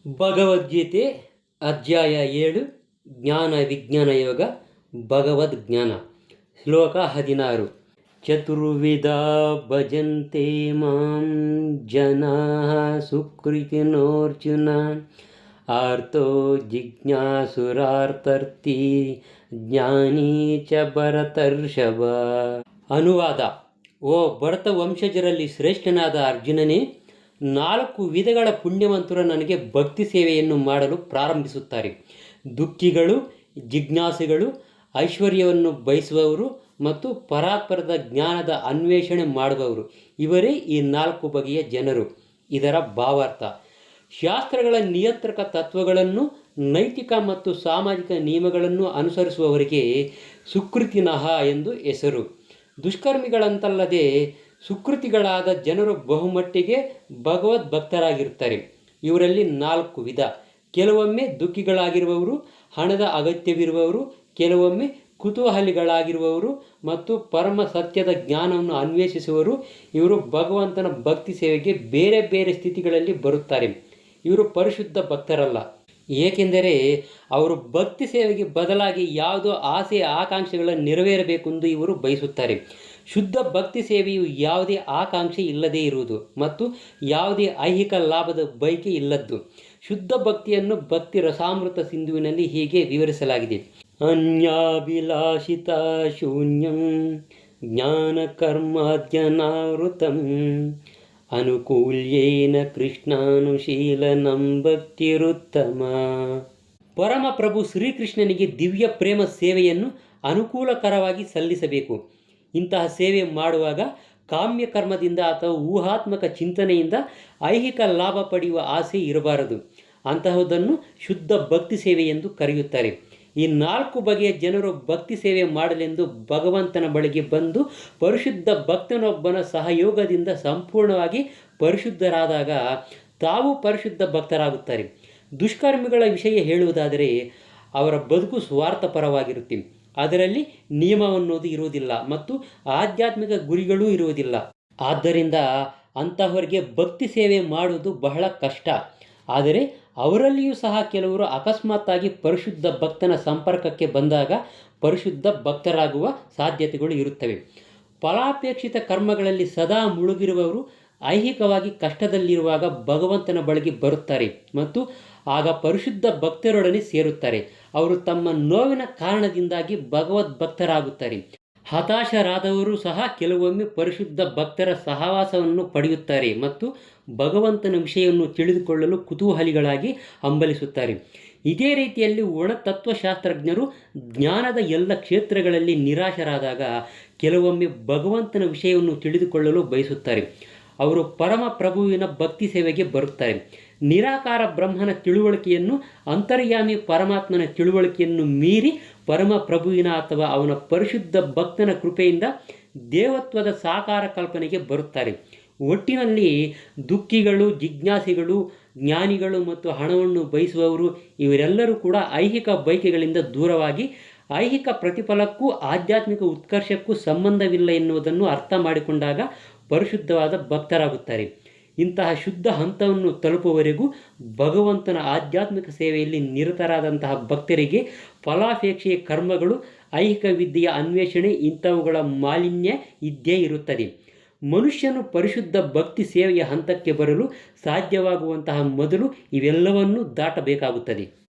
ಭಗವದ್ಗೀತೆ ಅಧ್ಯಾಯ 7 ಜ್ಞಾನ ವಿಜ್ಞಾನ ಯೋಗ ಭಗವದ್ ಜ್ಞಾನ ಶ್ಲೋಕ 16 ಚತುರ್ವಿಧ ಭಜಂತೆ ಮಾಂ ಜನಾಃ ಸುಕೃತಿನೋರ್ಜುನ ಆರ್ತೋ ಜಿಜ್ಞಾಸುರಾರ್ಥರ್ಥಿ ಜ್ಞಾನಿ ಚ ಭರತರ್ಷಭ. ಅನುವಾದ: ಓ ಭರತ ವಂಶಜರಲ್ಲಿ ಶ್ರೇಷ್ಠನಾದ ಅರ್ಜುನನೇ, 4 ವಿಧಗಳ ಪುಣ್ಯವಂತರು ನನಗೆ ಭಕ್ತಿ ಸೇವೆಯನ್ನು ಮಾಡಲು ಪ್ರಾರಂಭಿಸುತ್ತಾರೆ. ದುಃಖಿಗಳು, ಜಿಜ್ಞಾಸುಗಳು, ಐಶ್ವರ್ಯವನ್ನು ಬಯಸುವವರು ಮತ್ತು ಪರಾತ್ಪರದ ಜ್ಞಾನದ ಅನ್ವೇಷಣೆ ಮಾಡುವವರು. ಇವರೇ ಈ 4 ಬಗೆಯ ಜನರು. ಇದರ ಭಾವಾರ್ಥ: ಶಾಸ್ತ್ರಗಳ ನಿಯಂತ್ರಕ ತತ್ವಗಳನ್ನು, ನೈತಿಕ ಮತ್ತು ಸಾಮಾಜಿಕ ನಿಯಮಗಳನ್ನು ಅನುಸರಿಸುವವರಿಗೆ ಸುಕೃತಿನಃ ಎಂದು ಹೆಸರು. ದುಷ್ಕರ್ಮಿಗಳಂತಲ್ಲದೆ ಸುಕೃತಿಗಳಾದ ಜನರು ಬಹುಮಟ್ಟಿಗೆ ಭಗವದ್ ಭಕ್ತರಾಗಿರುತ್ತಾರೆ. ಇವರಲ್ಲಿ 4 ವಿಧ: ಕೆಲವೊಮ್ಮೆ ದುಃಖಿಗಳಾಗಿರುವವರು, ಹಣದ ಅಗತ್ಯವಿರುವವರು, ಕೆಲವೊಮ್ಮೆ ಕುತೂಹಲಿಗಳಾಗಿರುವವರು ಮತ್ತು ಪರಮ ಸತ್ಯದ ಜ್ಞಾನವನ್ನು ಅನ್ವೇಷಿಸುವವರು. ಇವರು ಭಗವಂತನ ಭಕ್ತಿ ಸೇವೆಗೆ ಬೇರೆ ಬೇರೆ ಸ್ಥಿತಿಗಳಲ್ಲಿ ಬರುತ್ತಾರೆ. ಇವರು ಪರಿಶುದ್ಧ ಭಕ್ತರಲ್ಲ, ಏಕೆಂದರೆ ಅವರು ಭಕ್ತಿ ಸೇವೆಗೆ ಬದಲಾಗಿ ಯಾವುದೋ ಆಸೆ ಆಕಾಂಕ್ಷೆಗಳನ್ನು ನೆರವೇರಬೇಕೆಂದು ಇವರು ಬಯಸುತ್ತಾರೆ. ಶುದ್ಧ ಭಕ್ತಿ ಸೇವೆಯು ಯಾವುದೇ ಆಕಾಂಕ್ಷೆ ಇಲ್ಲದೇ ಇರುವುದು ಮತ್ತು ಯಾವುದೇ ಐಹಿಕ ಲಾಭದ ಬಯಕೆ ಇಲ್ಲದ್ದು. ಶುದ್ಧ ಭಕ್ತಿಯನ್ನು ಭಕ್ತಿ ರಸಾಮೃತ ಸಿಂಧುವಿನಲ್ಲಿ ಹೀಗೆ ವಿವರಿಸಲಾಗಿದೆ: ಅನ್ಯಾಭಿಲಾಷಿತ ಶೂನ್ಯಂ ಜ್ಞಾನ ಕರ್ಮಾದ್ಯನಾವೃತಂ ಅನುಕೂಲ್ಯೇನ ಕೃಷ್ಣಾನುಶೀಲನಂ ಭಕ್ತಿರುತ್ತಮ. ಪರಮಪ್ರಭು ಶ್ರೀಕೃಷ್ಣನಿಗೆ ದಿವ್ಯ ಪ್ರೇಮ ಸೇವೆಯನ್ನು ಅನುಕೂಲಕರವಾಗಿ ಸಲ್ಲಿಸಬೇಕು. ಇಂತಹ ಸೇವೆ ಮಾಡುವಾಗ ಕಾಮ್ಯ ಕರ್ಮದಿಂದ ಅಥವಾ ಊಹಾತ್ಮಕ ಚಿಂತನೆಯಿಂದ ಐಹಿಕ ಲಾಭ ಪಡೆಯುವ ಆಸೆ ಇರಬಾರದು. ಅಂತಹುದನ್ನು ಶುದ್ಧ ಭಕ್ತಿ ಸೇವೆ ಎಂದು ಕರೆಯುತ್ತಾರೆ. ಈ 4 ಬಗೆಯ ಜನರು ಭಕ್ತಿ ಸೇವೆ ಮಾಡಲೆಂದು ಭಗವಂತನ ಬಳಿಗೆ ಬಂದು ಪರಿಶುದ್ಧ ಭಕ್ತನೊಬ್ಬನ ಸಹಯೋಗದಿಂದ ಸಂಪೂರ್ಣವಾಗಿ ಪರಿಶುದ್ಧರಾದಾಗ ತಾವು ಪರಿಶುದ್ಧ ಭಕ್ತರಾಗುತ್ತಾರೆ. ದುಷ್ಕರ್ಮಿಗಳ ವಿಷಯ ಹೇಳುವುದಾದರೆ ಅವರ ಬದುಕು ಸ್ವಾರ್ಥಪರವಾಗಿರುತ್ತೆ. ಅದರಲ್ಲಿ ನಿಯಮವನ್ನೋದು ಇರುವುದಿಲ್ಲ ಮತ್ತು ಆಧ್ಯಾತ್ಮಿಕ ಗುರಿಗಳೂ ಇರುವುದಿಲ್ಲ. ಆದ್ದರಿಂದ ಅಂತಹವರಿಗೆ ಭಕ್ತಿ ಸೇವೆ ಮಾಡುವುದು ಬಹಳ ಕಷ್ಟ. ಆದರೆ ಅವರಲ್ಲಿಯೂ ಸಹ ಕೆಲವರು ಅಕಸ್ಮಾತ್ತಾಗಿ ಪರಿಶುದ್ಧ ಭಕ್ತನ ಸಂಪರ್ಕಕ್ಕೆ ಬಂದಾಗ ಪರಿಶುದ್ಧ ಭಕ್ತರಾಗುವ ಸಾಧ್ಯತೆಗಳು ಇರುತ್ತವೆ. ಫಲಾಪೇಕ್ಷಿತ ಕರ್ಮಗಳಲ್ಲಿ ಸದಾ ಮುಳುಗಿರುವವರು ಐಹಿಕವಾಗಿ ಕಷ್ಟದಲ್ಲಿರುವಾಗ ಭಗವಂತನ ಬಳಿಗೆ ಬರುತ್ತಾರೆ ಮತ್ತು ಆಗ ಪರಿಶುದ್ಧ ಭಕ್ತರೊಡನೆ ಸೇರುತ್ತಾರೆ. ಅವರು ತಮ್ಮ ನೋವಿನ ಕಾರಣದಿಂದಾಗಿ ಭಗವದ್ ಭಕ್ತರಾಗುತ್ತಾರೆ. ಹತಾಶರಾದವರು ಸಹ ಕೆಲವೊಮ್ಮೆ ಪರಿಶುದ್ಧ ಭಕ್ತರ ಸಹವಾಸವನ್ನು ಪಡೆಯುತ್ತಾರೆ ಮತ್ತು ಭಗವಂತನ ವಿಷಯವನ್ನು ತಿಳಿದುಕೊಳ್ಳಲು ಕುತೂಹಲಿಗಳಾಗಿ ಹಂಬಲಿಸುತ್ತಾರೆ. ಇದೇ ರೀತಿಯಲ್ಲಿ ಒಣ ತತ್ವಶಾಸ್ತ್ರಜ್ಞರು ಜ್ಞಾನದ ಎಲ್ಲ ಕ್ಷೇತ್ರಗಳಲ್ಲಿ ನಿರಾಶರಾದಾಗ ಕೆಲವೊಮ್ಮೆ ಭಗವಂತನ ವಿಷಯವನ್ನು ತಿಳಿದುಕೊಳ್ಳಲು ಬಯಸುತ್ತಾರೆ. ಅವರು ಪರಮ ಪ್ರಭುವಿನ ಭಕ್ತಿ ಸೇವೆಗೆ ಬರುತ್ತಾರೆ. ನಿರಾಕಾರ ಬ್ರಹ್ಮನ ತಿಳುವಳಿಕೆಯನ್ನು, ಅಂತರ್ಯಾಮಿ ಪರಮಾತ್ಮನ ತಿಳುವಳಿಕೆಯನ್ನು ಮೀರಿ ಪರಮ ಪ್ರಭುವಿನ ಅಥವಾ ಅವನ ಪರಿಶುದ್ಧ ಭಕ್ತನ ಕೃಪೆಯಿಂದ ದೇವತ್ವದ ಸಾಕಾರ ಕಲ್ಪನೆಗೆ ಬರುತ್ತಾರೆ. ಒಟ್ಟಿನಲ್ಲಿ ದುಃಖಿಗಳು, ಜಿಜ್ಞಾಸಿಗಳು, ಜ್ಞಾನಿಗಳು ಮತ್ತು ಹಣವನ್ನು ಬಯಸುವವರು ಇವರೆಲ್ಲರೂ ಕೂಡ ಐಹಿಕ ಬಯಕೆಗಳಿಂದ ದೂರವಾಗಿ ಐಹಿಕ ಪ್ರತಿಫಲಕ್ಕೂ ಆಧ್ಯಾತ್ಮಿಕ ಉತ್ಕರ್ಷಕ್ಕೂ ಸಂಬಂಧವಿಲ್ಲ ಎನ್ನುವುದನ್ನು ಅರ್ಥ ಮಾಡಿಕೊಂಡಾಗ ಪರಿಶುದ್ಧವಾದ ಭಕ್ತರಾಗುತ್ತಾರೆ. ಇಂತಹ ಶುದ್ಧ ಹಂತವನ್ನು ತಲುಪುವವರೆಗೂ ಭಗವಂತನ ಆಧ್ಯಾತ್ಮಿಕ ಸೇವೆಯಲ್ಲಿ ನಿರತರಾದಂತಹ ಭಕ್ತರಿಗೆ ಫಲಾಪೇಕ್ಷೆಯ ಕರ್ಮಗಳು, ಐಹಿಕ ವಿದ್ಯೆಯ ಅನ್ವೇಷಣೆ ಇಂಥವುಗಳ ಮಾಲಿನ್ಯ ಇದ್ದೇ ಇರುತ್ತದೆ. ಮನುಷ್ಯನು ಪರಿಶುದ್ಧ ಭಕ್ತಿ ಸೇವೆಯ ಹಂತಕ್ಕೆ ಬರಲು ಸಾಧ್ಯವಾಗುವಂತಹ ಮೊದಲು ಇವೆಲ್ಲವನ್ನೂ ದಾಟಬೇಕಾಗುತ್ತದೆ.